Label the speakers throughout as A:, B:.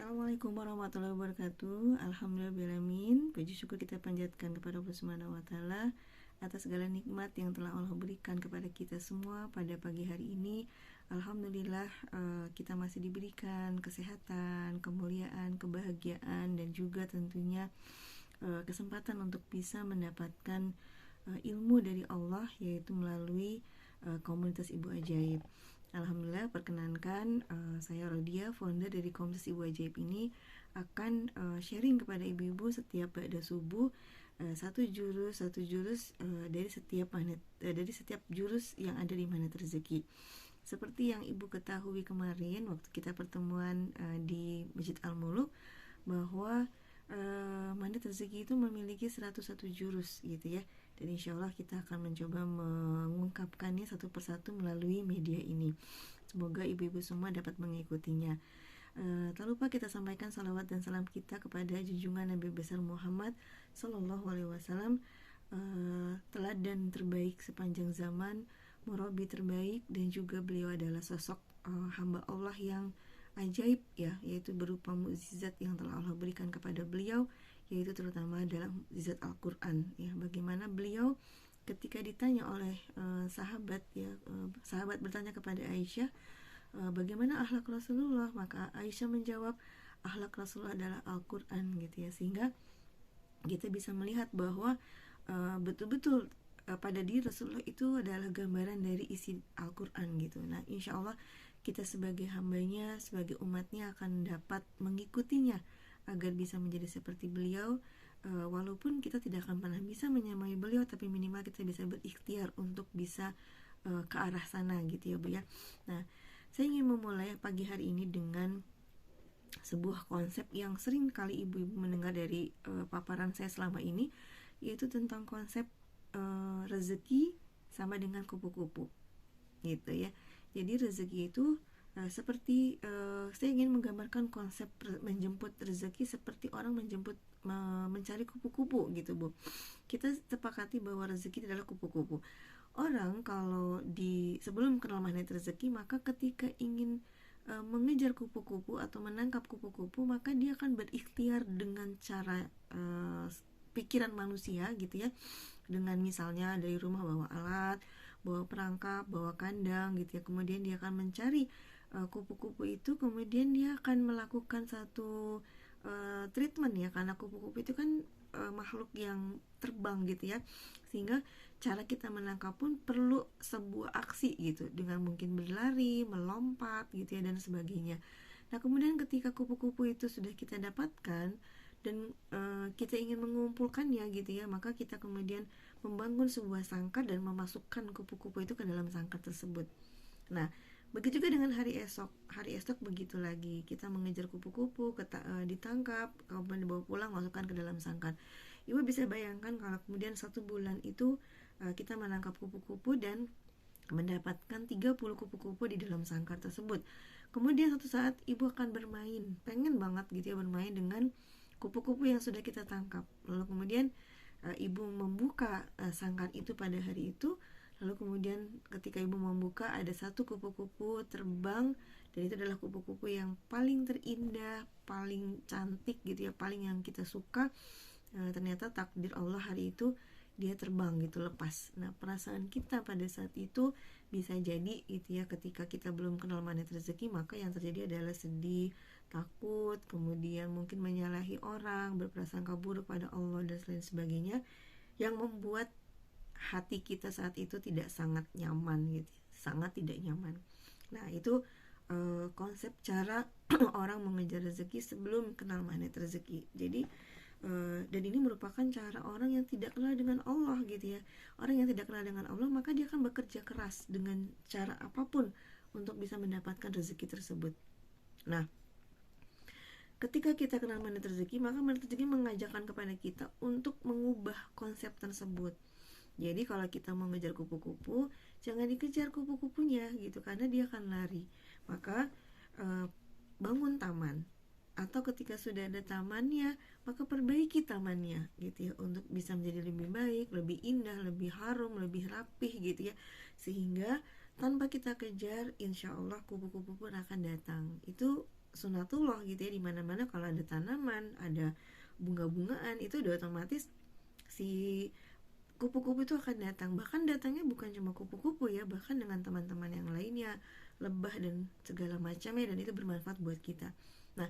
A: Assalamualaikum warahmatullahi wabarakatuh. Alhamdulillahirrahmanirrahim. Puji syukur kita panjatkan kepada Allah Subhanahu wa taala atas segala nikmat yang telah Allah berikan kepada kita semua pada pagi hari ini. Alhamdulillah, kita masih diberikan kesehatan, kemuliaan, kebahagiaan, dan juga tentunya kesempatan untuk bisa mendapatkan ilmu dari Allah, yaitu melalui komunitas Ibu Ajaib. Alhamdulillah, perkenankan saya Rodia, founder dari komunitas Ibu Ajaib ini akan sharing kepada ibu-ibu setiap ba'da subuh satu jurus dari setiap jurus yang ada di Magnet Rezeki. Seperti yang ibu ketahui kemarin waktu kita pertemuan di Masjid Al-Muluk, bahwa Magnet Rezeki itu memiliki 101 jurus gitu ya. Dan insya Allah kita akan mencoba mengungkapkannya satu persatu melalui media ini. Semoga ibu-ibu semua dapat mengikutinya. Tak lupa kita sampaikan salawat dan salam kita kepada junjungan Nabi besar Muhammad Sallallahu Alaihi Wasallam, teladan terbaik sepanjang zaman, murabi terbaik, dan juga beliau adalah sosok hamba Allah yang ajaib ya, yaitu berupa mukjizat yang telah Allah berikan kepada beliau, yaitu terutama dalam mukjizat Al-Quran ya. Bagaimana beliau ketika ditanya oleh sahabat bertanya kepada Aisyah, bagaimana akhlak Rasulullah, maka Aisyah menjawab, akhlak Rasulullah adalah Al-Quran gitu ya. Sehingga kita bisa melihat bahwa betul-betul pada diri Rasulullah itu adalah gambaran dari isi Al-Quran gitu. Nah, insya Allah kita sebagai hambanya, sebagai umatnya akan dapat mengikutinya agar bisa menjadi seperti beliau, walaupun kita tidak akan pernah bisa menyamai beliau, tapi minimal kita bisa berikhtiar untuk bisa ke arah sana gitu ya Bu ya. Nah, saya ingin memulai pagi hari ini dengan sebuah konsep yang sering kali ibu-ibu mendengar dari paparan saya selama ini, yaitu tentang konsep rezeki sama dengan kupu-kupu gitu ya. Jadi rezeki itu seperti saya ingin menggambarkan konsep menjemput rezeki seperti orang mencari kupu-kupu gitu Bu. Kita sepakati bahwa rezeki adalah kupu-kupu. Orang kalau sebelum kenal magnet rezeki, maka ketika ingin mengejar kupu-kupu atau menangkap kupu-kupu, maka dia akan berikhtiar dengan cara pikiran manusia gitu ya, dengan misalnya dari rumah bawa alat, bawa perangkap, bawa kandang gitu ya. Kemudian dia akan mencari kupu-kupu itu, kemudian dia akan melakukan satu treatment ya, karena kupu-kupu itu kan makhluk yang terbang gitu ya, sehingga cara kita menangkap pun perlu sebuah aksi gitu, dengan mungkin berlari, melompat gitu ya, dan sebagainya. Nah, kemudian ketika kupu-kupu itu sudah kita dapatkan dan kita ingin mengumpulkannya gitu ya, maka kita kemudian membangun sebuah sangkar dan memasukkan kupu-kupu itu ke dalam sangkar tersebut. Nah, begitu juga dengan hari esok begitu lagi, kita mengejar kupu-kupu, ditangkap, kemudian dibawa pulang, masukkan ke dalam sangkar. Ibu bisa bayangkan kalau kemudian 1 bulan itu kita menangkap kupu-kupu dan mendapatkan 30 kupu-kupu di dalam sangkar tersebut. Kemudian suatu saat ibu akan bermain, pengen banget gitu ya bermain dengan kupu-kupu yang sudah kita tangkap. Lalu kemudian ibu membuka sangkar itu pada hari itu. Lalu kemudian ketika ibu membuka, ada satu kupu-kupu terbang, dan itu adalah kupu-kupu yang paling terindah, paling cantik gitu ya, paling yang kita suka. Ternyata takdir Allah hari itu dia terbang gitu, lepas. Nah, perasaan kita pada saat itu bisa jadi gitu ya, ketika kita belum kenal magnet rezeki, maka yang terjadi adalah sedih, takut, kemudian mungkin menyalahi orang, berprasangka buruk pada Allah dan lain sebagainya, yang membuat hati kita saat itu tidak sangat nyaman gitu, sangat tidak nyaman. Nah, itu konsep cara orang mengejar rezeki sebelum kenal magnet rezeki. Jadi dan ini merupakan cara orang yang tidak kenal dengan Allah gitu ya. Orang yang tidak kenal dengan Allah, maka dia akan bekerja keras dengan cara apapun untuk bisa mendapatkan rezeki tersebut. Nah, ketika kita kenal magnet rezeki, maka magnet rezeki mengajarkan kepada kita untuk mengubah konsep tersebut. Jadi kalau kita mau ngejar kupu-kupu, jangan dikejar kupu-kupunya gitu, karena dia akan lari. Maka bangun taman, atau ketika sudah ada tamannya, maka perbaiki tamannya gitu ya, untuk bisa menjadi lebih baik, lebih indah, lebih harum, lebih rapih gitu ya. Sehingga tanpa kita kejar, insya Allah kupu-kupu pun akan datang. Itu sunatullah gitu ya. Di mana-mana kalau ada tanaman, ada bunga-bungaan, itu udah otomatis si kupu-kupu itu akan datang. Bahkan datangnya bukan cuma kupu-kupu ya, bahkan dengan teman-teman yang lainnya, lebah dan segala macamnya, dan itu bermanfaat buat kita. Nah,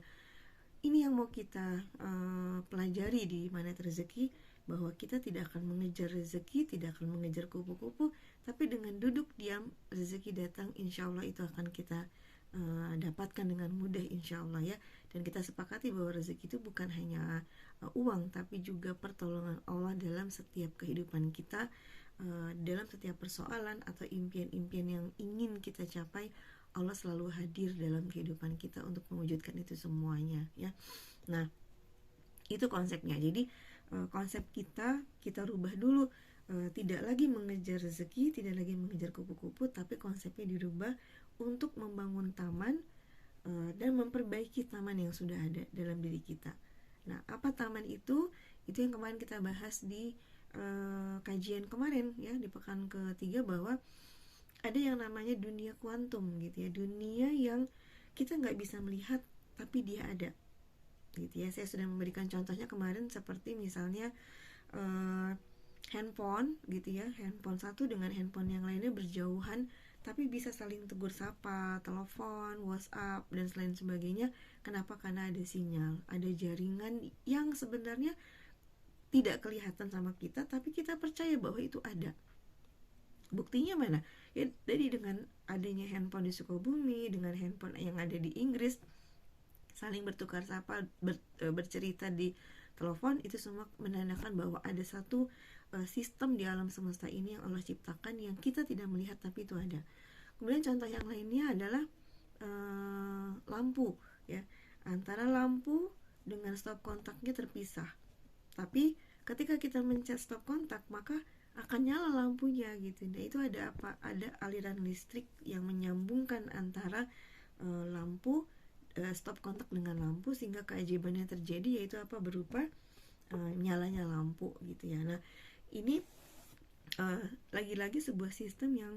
A: ini yang mau kita pelajari di Magnet Rezeki, bahwa kita tidak akan mengejar rezeki, tidak akan mengejar kupu-kupu, tapi dengan duduk diam, rezeki datang, insya Allah itu akan kita dapatkan dengan mudah, insya Allah ya. Dan kita sepakati bahwa rezeki itu bukan hanya uang, tapi juga pertolongan Allah dalam setiap kehidupan kita, dalam setiap persoalan atau impian-impian yang ingin kita capai. Allah selalu hadir dalam kehidupan kita untuk mewujudkan itu semuanya ya. Nah, itu konsepnya. Jadi konsep kita rubah dulu, tidak lagi mengejar rezeki, tidak lagi mengejar kupu-kupu, tapi konsepnya dirubah untuk membangun taman dan memperbaiki taman yang sudah ada dalam diri kita. Nah, apa taman itu? Itu yang kemarin kita bahas di kajian kemarin ya, di pekan ketiga, bahwa ada yang namanya dunia kuantum gitu ya, dunia yang kita nggak bisa melihat tapi dia ada gitu ya. Saya sudah memberikan contohnya kemarin, seperti misalnya handphone gitu ya, handphone satu dengan handphone yang lainnya berjauhan tapi bisa saling tegur sapa, telepon, WhatsApp dan lain sebagainya. Kenapa? Karena ada sinyal, ada jaringan yang sebenarnya tidak kelihatan sama kita, tapi kita percaya bahwa itu ada. Buktinya mana? Ya, jadi dengan adanya handphone di Sukabumi, dengan handphone yang ada di Inggris, saling bertukar sapa, bercerita di telepon, itu semua menandakan bahwa ada satu sistem di alam semesta ini yang Allah ciptakan, yang kita tidak melihat tapi itu ada. Kemudian contoh yang lainnya adalah lampu ya. Antara lampu dengan stop kontaknya terpisah, tapi ketika kita mencet stop kontak maka akan nyala lampunya gitu. Nah, itu ada apa? Ada aliran listrik yang menyambungkan antara lampu, stop kontak dengan lampu, sehingga keajaiban yang terjadi yaitu apa? Berupa nyalanya lampu gitu ya. Nah, ini lagi-lagi sebuah sistem yang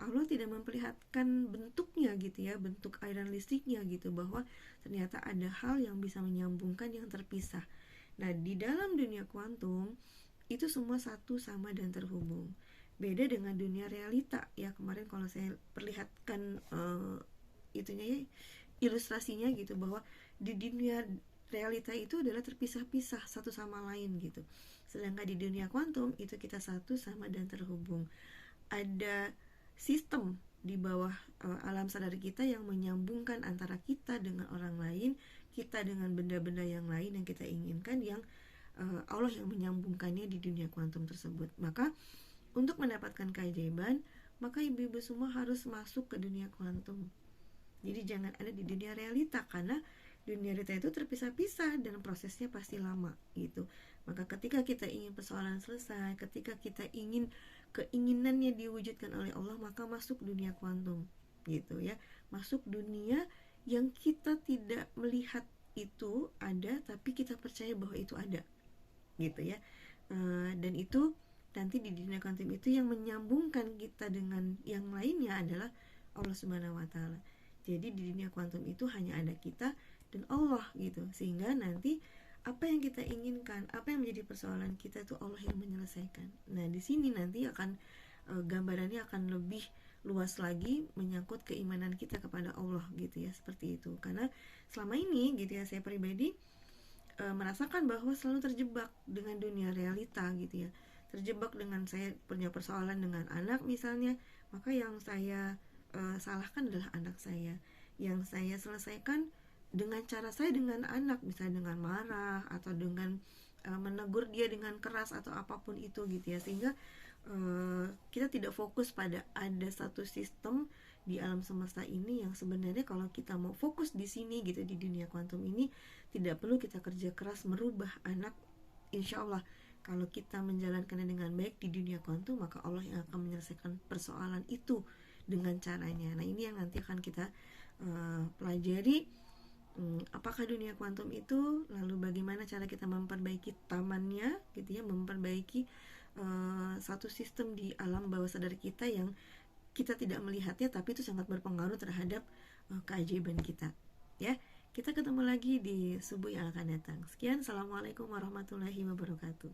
A: Allah tidak memperlihatkan bentuknya gitu ya, bentuk aliran listriknya gitu, bahwa ternyata ada hal yang bisa menyambungkan yang terpisah. Nah, di dalam dunia kuantum itu semua satu, sama dan terhubung. Beda dengan dunia realita ya. Kemarin kalau saya perlihatkan itunya ya, ilustrasinya gitu, bahwa di dunia realita itu adalah terpisah-pisah satu sama lain gitu. Sedangkan di dunia kuantum itu kita satu, sama dan terhubung. Ada sistem di bawah alam sadar kita yang menyambungkan antara kita dengan orang lain, kita dengan benda-benda yang lain yang kita inginkan, yang Allah yang menyambungkannya di dunia kuantum tersebut. Maka untuk mendapatkan keajaiban, maka ibu-ibu semua harus masuk ke dunia kuantum. Jadi jangan ada di dunia realita, karena dunia realita itu terpisah-pisah dan prosesnya pasti lama gitu. Maka ketika kita ingin persoalan selesai, ketika kita ingin keinginannya diwujudkan oleh Allah, maka masuk dunia kuantum gitu ya. Masuk dunia yang kita tidak melihat itu ada, tapi kita percaya bahwa itu ada gitu ya. Dan itu nanti di dunia kuantum itu yang menyambungkan kita dengan yang lainnya adalah Allah Subhanahu wa taala. Jadi di dunia kuantum itu hanya ada kita dan Allah gitu, sehingga nanti apa yang kita inginkan, apa yang menjadi persoalan kita, itu Allah yang menyelesaikan. Nah, di sini nanti akan gambarannya akan lebih luas lagi menyangkut keimanan kita kepada Allah gitu ya, seperti itu. Karena selama ini gitu ya, saya pribadi merasakan bahwa selalu terjebak dengan dunia realita gitu ya. Terjebak dengan saya punya persoalan dengan anak misalnya, maka yang saya salahkan adalah anak saya. Yang saya selesaikan dengan cara saya dengan anak, misalnya dengan marah atau dengan menegur dia dengan keras atau apapun itu gitu ya. Sehingga kita tidak fokus pada ada satu sistem di alam semesta ini yang sebenarnya kalau kita mau fokus di sini gitu, di dunia kuantum ini, tidak perlu kita kerja keras merubah anak. Insya Allah kalau kita menjalankannya dengan baik di dunia kuantum, maka Allah yang akan menyelesaikan persoalan itu dengan caranya. Nah, ini yang nanti akan kita pelajari. Apakah dunia kuantum itu, lalu bagaimana cara kita memperbaiki tamannya gitu ya, memperbaiki satu sistem di alam bawah sadar kita yang kita tidak melihatnya, tapi itu sangat berpengaruh terhadap keajaiban kita. ya. Kita ketemu lagi di subuh yang akan datang. Sekian, assalamualaikum warahmatullahi wabarakatuh.